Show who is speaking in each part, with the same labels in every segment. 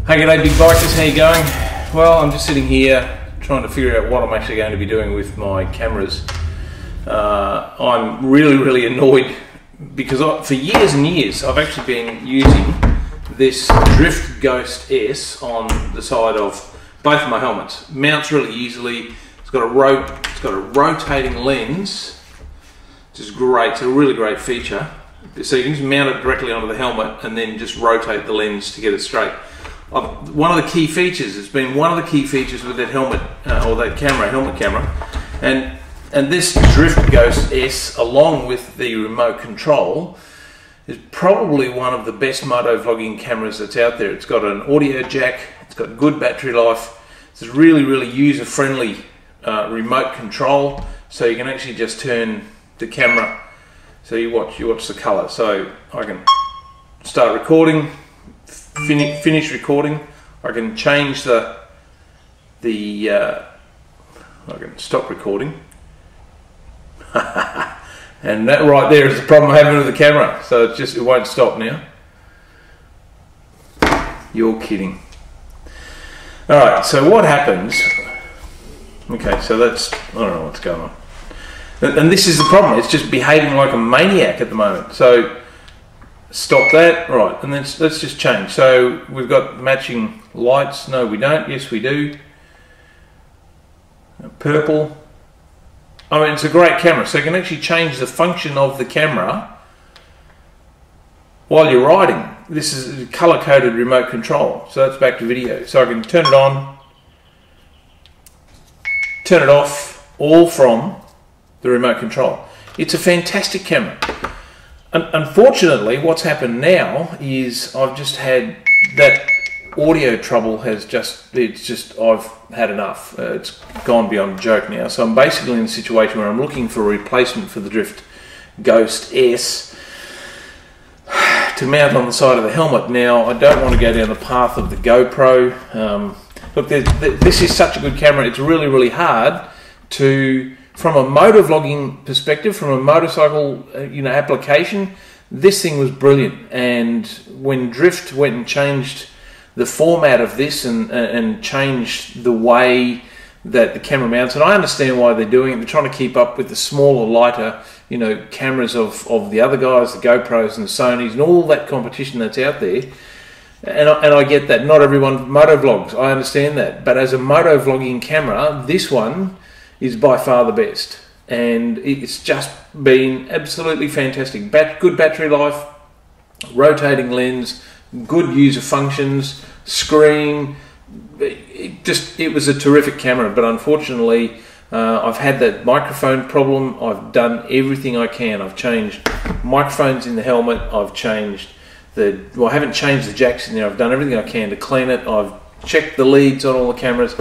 Speaker 1: Hey, g'day big bikers, how you going? Well, I'm just sitting here trying to figure out what I'm actually going to be doing with my cameras. I'm really annoyed because for years and years I've actually been using this Drift Ghost S on the side of both of my helmets. Mounts really easily. It's got a rotating lens, which is great. It's a really great feature. So you can just mount it directly onto the helmet and then just rotate the lens to get it straight. One of the key features, it's been one of the key features with that helmet, or that helmet camera, and this Drift Ghost S, along with the remote control, is probably one of the best moto vlogging cameras that's out there. It's got an audio jack, it's got good battery life, it's really user-friendly remote control, so you can actually just turn the camera, so you watch the color. So I can start recording, finish recording. I can change I can stop recording. And that right there is the problem I'm having with the camera. So it won't stop now. You're kidding. Alright, so what happens? Okay, so I don't know what's going on. And this is the problem, it's just behaving like a maniac at the moment. So stop that, right, and then let's just change. So we've got matching lights. No, we don't. Yes, we do. Purple. I mean, it's a great camera, so you can actually change the function of the camera while you're riding. This is color-coded remote control, so that's back to video. So I can turn it on, turn it off, all from the remote control. It's a fantastic camera. Unfortunately, what's happened now is I've just had that audio trouble I've had enough. It's gone beyond a joke now. So I'm basically in a situation where I'm looking for a replacement for the Drift Ghost S to mount on the side of the helmet. Now, I don't want to go down the path of the GoPro. Look, this is such a good camera. It's really hard to, from a motor vlogging perspective, from a motorcycle application, this thing was brilliant. And when Drift went and changed the format of this and changed the way that the camera mounts, and I understand why they're doing it. They're trying to keep up with the smaller, lighter, cameras of the other guys, the GoPros and the Sonys and all that competition that's out there. And I get that. Not everyone moto vlogs. I understand that. But as a moto vlogging camera, this one is by far the best, and it's just been absolutely fantastic. Good battery life, rotating lens, good user functions, screen. It was a terrific camera, but unfortunately I've had that microphone problem. I've done everything I can. I've changed microphones in the helmet, I've changed I haven't changed the jacks in there. I've done everything I can to clean it. I've checked the leads on all the cameras,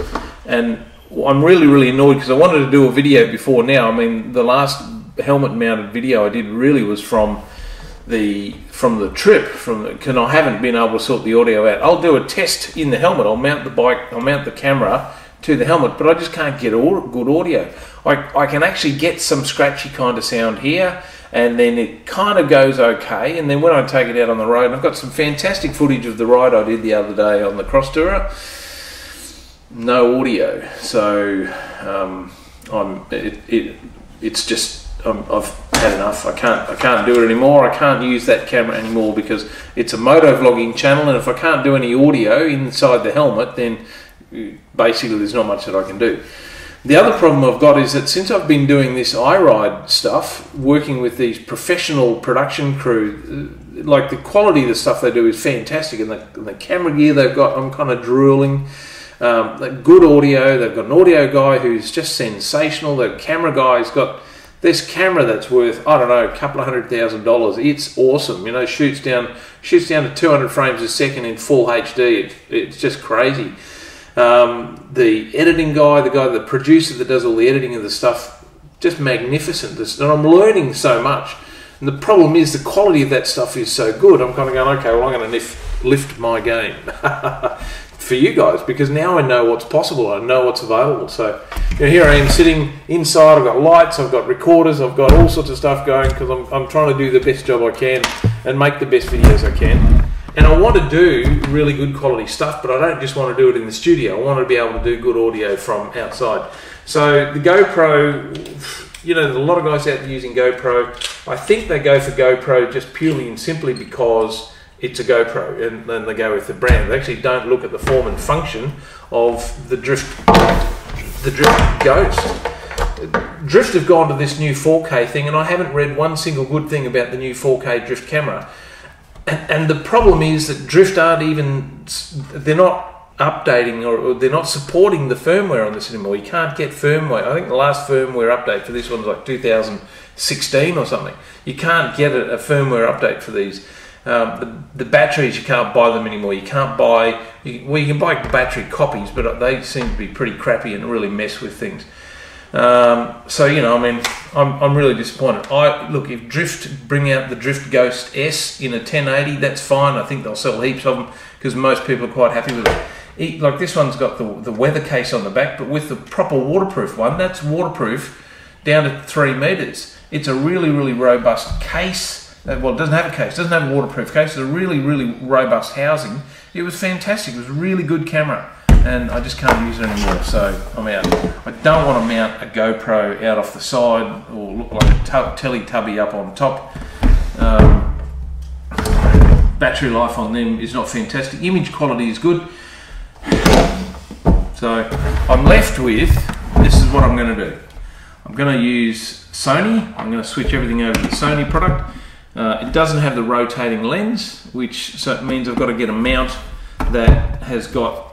Speaker 1: and I'm really annoyed because I wanted to do a video before now. I mean, the last helmet mounted video I did really was from the trip, because I haven't been able to sort the audio out. I'll do a test in the helmet. I'll mount the camera to the helmet, but I just can't get good audio. I can actually get some scratchy kind of sound here, and then it kind of goes okay, and then when I take it out on the road, and I've got some fantastic footage of the ride I did the other day on the cross tourer. No audio, so I've had enough. I can't do it anymore. I can't use that camera anymore because it's a moto vlogging channel, and if I can't do any audio inside the helmet, then basically there's not much that I can do. The other problem I've got is that since I've been doing this iRide stuff, working with these professional production crew, like the quality of the stuff they do is fantastic, and the camera gear they've got, I'm kind of drooling. Good audio. They've got an audio guy who's just sensational. The camera guy's got this camera that's worth, I don't know, a couple of $100,000. It's awesome. Shoots down to 200 frames a second in full HD. It's just crazy. The editing guy, the producer that does all the editing of the stuff, just magnificent. And I'm learning so much. And the problem is the quality of that stuff is so good. I'm kind of going, okay, well, I'm going to lift my game for you guys, because now I know what's possible. I know what's available. So here I am sitting inside. I've got lights, I've got recorders, I've got all sorts of stuff going, because I'm trying to do the best job I can and make the best videos I can. And I want to do really good quality stuff, but I don't just want to do it in the studio. I want to be able to do good audio from outside. So the GoPro, you know, there's a lot of guys out there using GoPro. I think they go for GoPro just purely and simply because it's a GoPro, and then they go with the brand. They actually don't look at the form and function of the Drift Ghost. Drift have gone to this new 4K thing, and I haven't read one single good thing about the new 4K Drift camera. And the problem is that Drift aren't even, they're not updating or they're not supporting the firmware on this anymore. You can't get firmware. I think the last firmware update for this one was like 2016 or something. You can't get a firmware update for these. The batteries, you can't buy them anymore. You can't buy, well, you can buy battery copies, but they seem to be pretty crappy and really mess with things. So, you know, I mean, I'm really disappointed. Look, if Drift bring out the Drift Ghost S in a 1080, that's fine. I think they'll sell heaps of them because most people are quite happy with it. Like this one's got the weather case on the back, but with the proper waterproof one, that's waterproof down to 3 meters. It's a really, really robust case. Well, it doesn't have a case, it doesn't have a waterproof case. It's a really, really robust housing. It was fantastic. It was a really good camera, and I just can't use it anymore, so I'm out. I don't want to mount a GoPro out off the side or look like a Teletubby up on top. Battery life on them is not fantastic. Image quality is good. So I'm left with, this is what I'm going to do. I'm going to use Sony. I'm going to switch everything over to the Sony product. It doesn't have the rotating lens, so it means I've got to get a mount that has got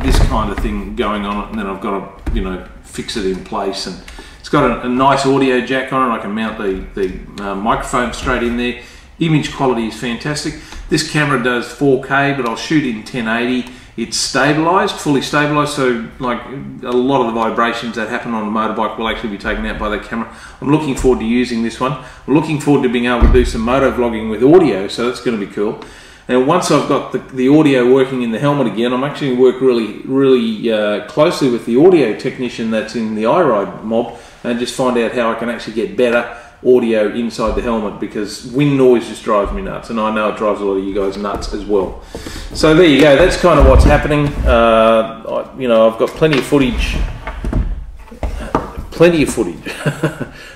Speaker 1: this kind of thing going on it, and then I've got to, you know, fix it in place. And it's got a nice audio jack on it. I can mount the microphone straight in there. Image quality is fantastic. This camera does 4K, but I'll shoot in 1080. It's stabilized, fully stabilized, so like a lot of the vibrations that happen on a motorbike will actually be taken out by the camera. I'm looking forward to using this one. I'm looking forward to being able to do some moto vlogging with audio, so that's going to be cool. And once I've got the audio working in the helmet again, I'm actually going to work really closely with the audio technician that's in the iRide mob and just find out how I can actually get better audio inside the helmet, because wind noise just drives me nuts, and I know it drives a lot of you guys nuts as well. So there you go, that's kind of what's happening. You know, I've got plenty of footage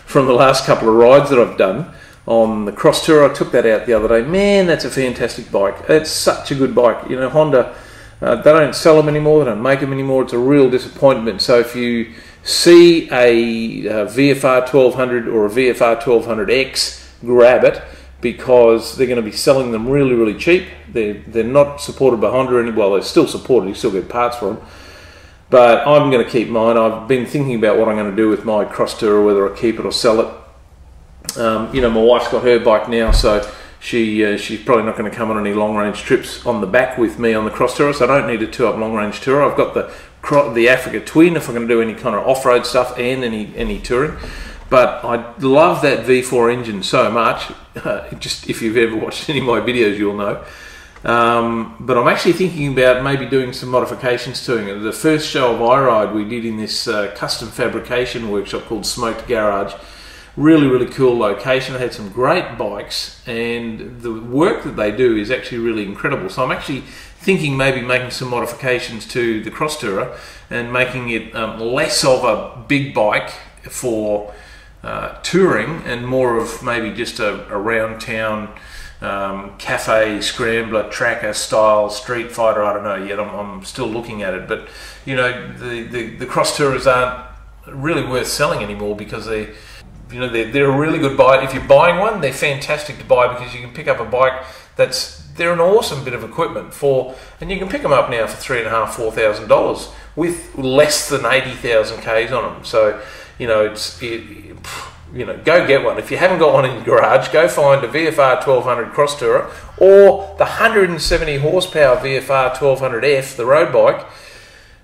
Speaker 1: from the last couple of rides that I've done on the Cross Tour. I took that out the other day. Man, that's a fantastic bike. It's such a good bike. You know, Honda, they don't sell them anymore, they don't make them anymore. It's a real disappointment. So if you see a VFR 1200 or a VFR 1200X, grab it, because they're going to be selling them really, really cheap. They're not supported by Honda anymore. Well, they're still supported. You still get parts for them. But I'm going to keep mine. I've been thinking about what I'm going to do with my Cross Tour, whether I keep it or sell it. You know, my wife's got her bike now, so she's probably not going to come on any long-range trips on the back with me on the Cross Tour, so I don't need a 2-up long-range tour. I've got the Africa Twin if I'm going to do any kind of off-road stuff and any touring. But I love that V4 engine so much. Just if you've ever watched any of my videos, you'll know. But I'm actually thinking about maybe doing some modifications to it. The first show of iRide we did in this custom fabrication workshop called Smoked Garage. Really, really cool location. They had some great bikes, and the work that they do is actually really incredible. So I'm actually thinking maybe making some modifications to the Cross Tourer and making it less of a big bike for touring and more of maybe just a round town cafe scrambler tracker style street fighter. I don't know yet. I'm still looking at it, but you know, the Cross Tourers aren't really worth selling anymore because they're a really good buy. If you're buying one, they're fantastic to buy because you can pick up a bike they're an awesome bit of equipment and you can pick them up now for $3,500–4,000 with less than 80,000 Ks on them. So you know, go get one. If you haven't got one in your garage, go find a VFR 1200 Cross Tourer or the 170 horsepower VFR 1200F, the road bike.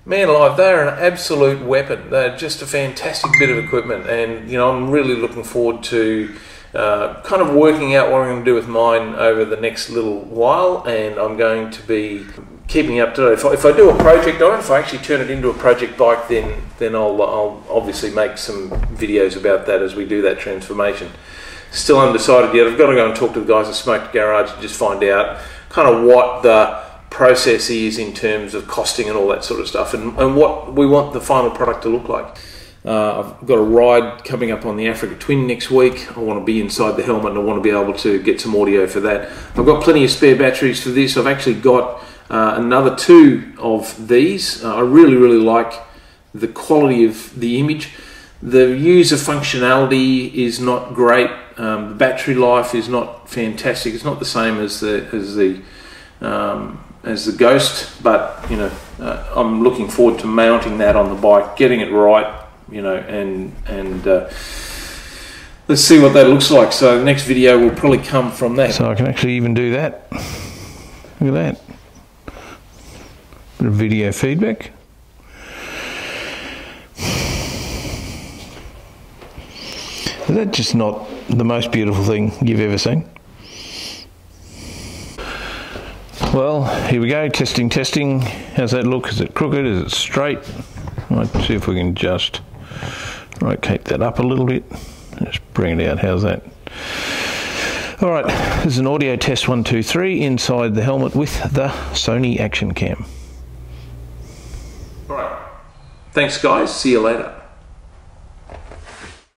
Speaker 1: Man alive, they're an absolute weapon. They're just a fantastic bit of equipment, and you know, I'm really looking forward to kind of working out what I'm going to do with mine over the next little while, and I'm going to be keeping up to date. If I do a project on it, if I actually turn it into a project bike, then I'll obviously make some videos about that as we do that transformation. still undecided yet. I've got to go and talk to the guys at Smoke Garage and just find out kind of what the process is in terms of costing and all that sort of stuff, and what we want the final product to look like. I've got a ride coming up on the Africa Twin next week. I want to be inside the helmet and I want to be able to get some audio for that. I've got plenty of spare batteries for this. I've actually got another 2 of these. I really like the quality of the image. The user functionality is not great. The battery life is not fantastic. It's not the same as the Ghost, but you know, I'm looking forward to mounting that on the bike, getting it right, you know, and let's see what that looks like. So the next video will probably come from that.
Speaker 2: So I can actually even do that. Look at that. Bit of video feedback. Is that just not the most beautiful thing you've ever seen? Well, here we go, testing. How's that look? Is it crooked? Is it straight? Right, see if we can just rotate that up a little bit. Just bring it out. How's that? All right, this is an audio test 1, 2, 3 inside the helmet with the Sony Action Cam.
Speaker 1: All right. Thanks, guys. See you later.